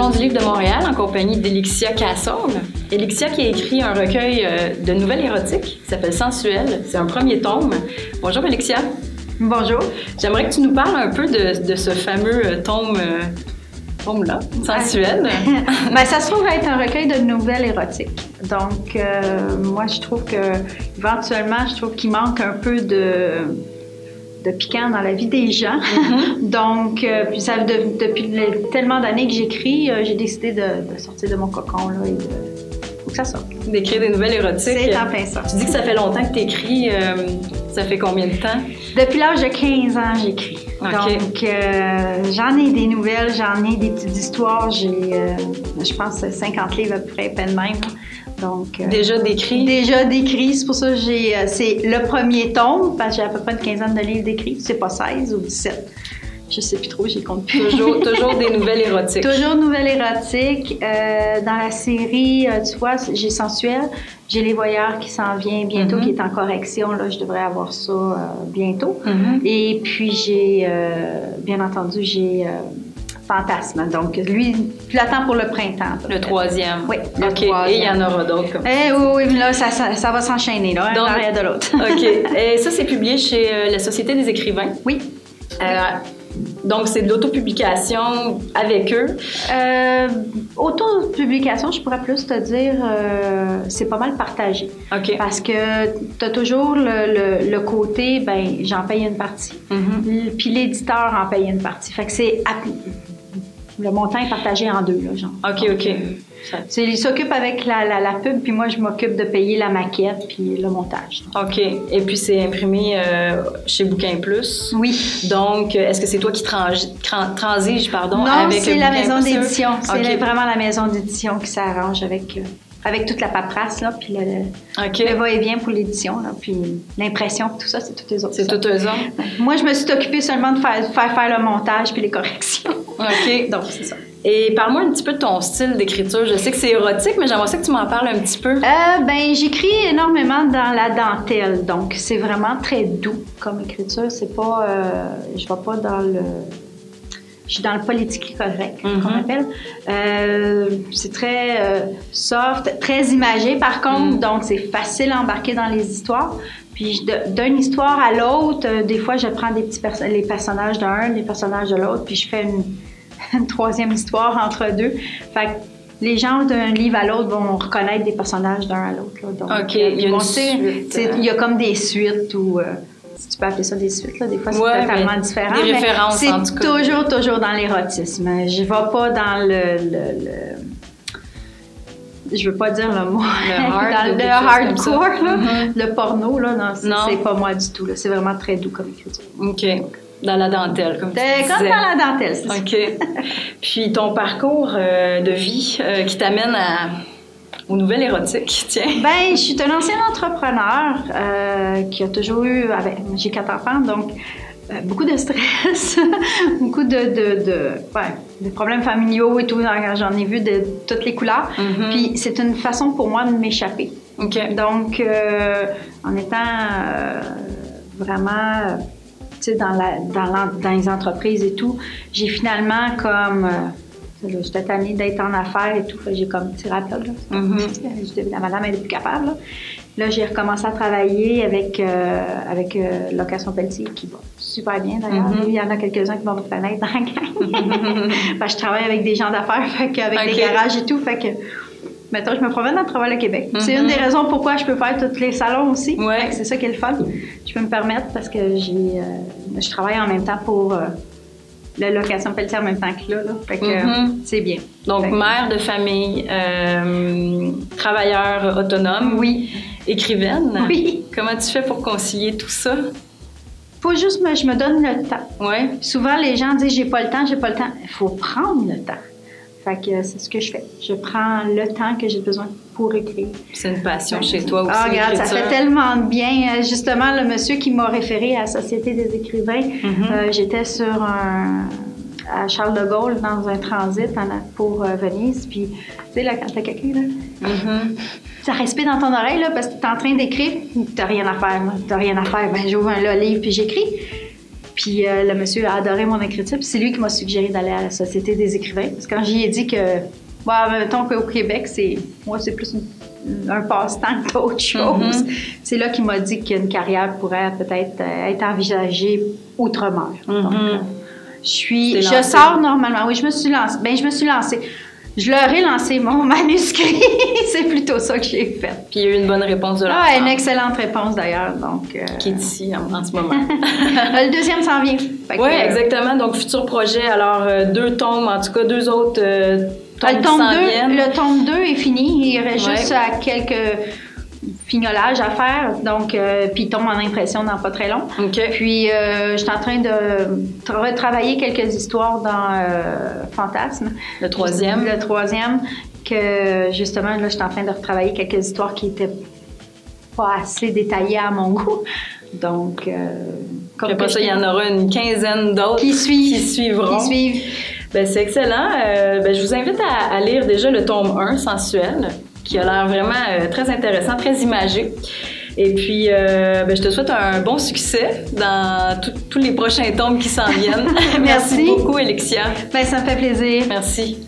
Salon du Livre de Montréal en compagnie d'Elixia Cassol. Elixia qui a écrit un recueil de nouvelles érotiques qui s'appelle Sensuel. C'est un premier tome. Bonjour Elixia. Bonjour. J'aimerais que tu nous parles un peu de ce fameux tome-là, Sensuel. Ben, ça se trouve être un recueil de nouvelles érotiques. Donc, moi, je trouve éventuellement, qu'il manque un peu de piquant dans la vie des gens. Donc, puis ça, depuis tellement d'années que j'écris, j'ai décidé de sortir de mon cocon là, et faut que ça sorte. D'écrire des nouvelles érotiques. C'est en plein ça. Tu dis que ça fait longtemps que tu écris. Ça fait combien de temps? Depuis l'âge de 15 ans, j'écris. Okay. Donc, j'en ai des nouvelles, j'en ai des petites histoires. J'ai, je pense, 50 livres à peu près, peine même. Donc, déjà décrit? Déjà décrit. C'est pour ça que c'est le premier tome, parce que j'ai à peu près une quinzaine de livres d'écrits. C'est pas 16 ou 17. Je sais plus trop, j'y compte plus. Toujours des nouvelles érotiques. Toujours nouvelles érotiques. Dans la série, tu vois, j'ai Sensuel. J'ai Les Voyeurs qui s'en vient bientôt, qui est en correction. Là, je devrais avoir ça bientôt. Et puis, j'ai, bien entendu, j'ai Fantasme. Donc, lui, je l'attends pour le printemps. Le troisième. Oui, le troisième. Et il y en aura d'autres comme ça. Oui, mais là, ça va s'enchaîner, là, un derrière de l'autre. OK. Et ça, c'est publié chez la Société des écrivains. Oui. Donc, c'est de l'autopublication avec eux? Autopublication, je pourrais plus te dire, c'est pas mal partagé. OK. Parce que tu as toujours le côté, ben j'en paye une partie, puis l'éditeur en paye une partie. Fait que c'est... Le montant est partagé en deux, là, genre. OK, donc, OK. Il s'occupe avec la pub, puis moi, je m'occupe de payer la maquette puis le montage. OK. Et puis, c'est imprimé chez Bouquin Plus. Oui. Donc, est-ce que c'est toi qui transige, pardon, non, avec c'est la maison Plus? d'édition. Okay. C'est vraiment la maison d'édition qui s'arrange avec toute la paperasse, là, puis le va-et-vient pour l'édition, là, puis l'impression, tout ça, c'est toutes eux autres. C'est toutes eux autres? Moi, je me suis occupée seulement de faire le montage puis les corrections. OK. Donc, c'est ça. Et parle-moi un petit peu de ton style d'écriture. Je sais que c'est érotique, mais j'aimerais ça que tu m'en parles un petit peu. Ben, j'écris énormément dans la dentelle, donc c'est vraiment très doux comme écriture. C'est pas... je vais pas dans le... Je suis dans le politique correct, qu'on appelle. C'est très soft, très imagé par contre, donc c'est facile à embarquer dans les histoires. Puis d'une histoire à l'autre, des fois je prends les personnages d'un, les personnages de l'autre, puis je fais une troisième histoire entre deux. Fait que les gens d'un livre à l'autre vont reconnaître des personnages d'un à l'autre. Donc, OK, il y a une suite. Il y a comme des suites ou... si tu peux appeler ça des suites, là, des fois c'est totalement différent. Des références, en tout cas. C'est toujours dans l'érotisme. Je ne vais pas dans je veux pas dire le mot. Le hardcore, là, le porno, là, non, c'est pas moi du tout. Là. C'est vraiment très doux comme écriture. OK. Dans la dentelle, comme tu disais. Comme dans la dentelle, c'est ça. OK. Puis ton parcours de vie qui t'amène aux nouvelles érotiques, tiens. Ben, je suis un ancien entrepreneur qui a toujours eu, j'ai 4 enfants, donc beaucoup de stress, beaucoup de problèmes familiaux et tout. J'en ai vu de toutes les couleurs. Puis c'est une façon pour moi de m'échapper. OK. Donc, en étant vraiment... tu sais, dans les entreprises et tout, j'ai finalement comme... j'étais tannée d'être en affaires et tout, j'ai comme tiré à plat, là. La madame elle n'est plus capable, là. Là, j'ai recommencé à travailler avec Location Pelletier, qui va super bien d'ailleurs. Il y en a quelques-uns qui vont me connaître dans la gang. Je travaille avec des gens d'affaires, avec des garages et tout, fait que... Mettons, je me promène à travers le Québec. C'est une des raisons pourquoi je peux faire tous les salons aussi. Ouais. C'est ça qui est le fun. Je peux me permettre parce que je travaille en même temps pour la Location Pelletier en même temps que là. Fait que c'est bien. Donc, mère de famille, travailleur autonome. Oui. Écrivaine. Oui. Comment tu fais pour concilier tout ça? Faut juste je me donne le temps. Ouais. Souvent, les gens disent j'ai pas le temps. Il faut prendre le temps. Fait que c'est ce que je fais. Je prends le temps que j'ai besoin pour écrire. C'est une passion chez toi aussi. Ah, regarde, ça fait tellement de bien. Justement, le monsieur qui m'a référé à la Société des écrivains, j'étais à Charles de Gaulle dans un transit pour Venise. Puis, tu sais, là, quand t'as quelqu'un, là, ça respire dans ton oreille, là, parce que t'es en train d'écrire, t'as rien à faire. Ben, j'ouvre un livre puis j'écris. Puis le monsieur a adoré mon écriture, puis c'est lui qui m'a suggéré d'aller à la Société des écrivains. Parce que quand j'y ai dit que, mettons qu'au Québec, moi, c'est plus un passe-temps qu'autre chose, c'est là qu'il m'a dit qu'une carrière pourrait peut-être être envisagée outre-mer. Donc, je sors normalement. Oui, je me suis lancée. Je leur ai lancé mon manuscrit. C'est plutôt ça que j'ai fait. Puis il y a eu une bonne réponse de leur part. Une excellente réponse d'ailleurs. Donc, qui est ici en ce moment. Le deuxième s'en vient. Oui, exactement. Donc, futur projet. Alors, 2 tomes, en tout cas, 2 autres tomes le tome 2 est fini. Il reste juste à quelques fignolage à faire, donc puis il tombe en impression dans pas très long. Puis je suis en train de travailler quelques histoires dans Fantasme. Le troisième, que justement là je suis en train de retravailler quelques histoires qui étaient pas assez détaillées à mon goût. Donc comme après ça, il y en aura une quinzaine d'autres qui suivront. Ben, c'est excellent. Je vous invite à lire déjà le tome 1, Sensuel, qui a l'air vraiment très intéressant, très imagé. Et puis, je te souhaite un bon succès dans tous les prochains tomes qui s'en viennent. Merci beaucoup, Alexia. Ça me fait plaisir. Merci.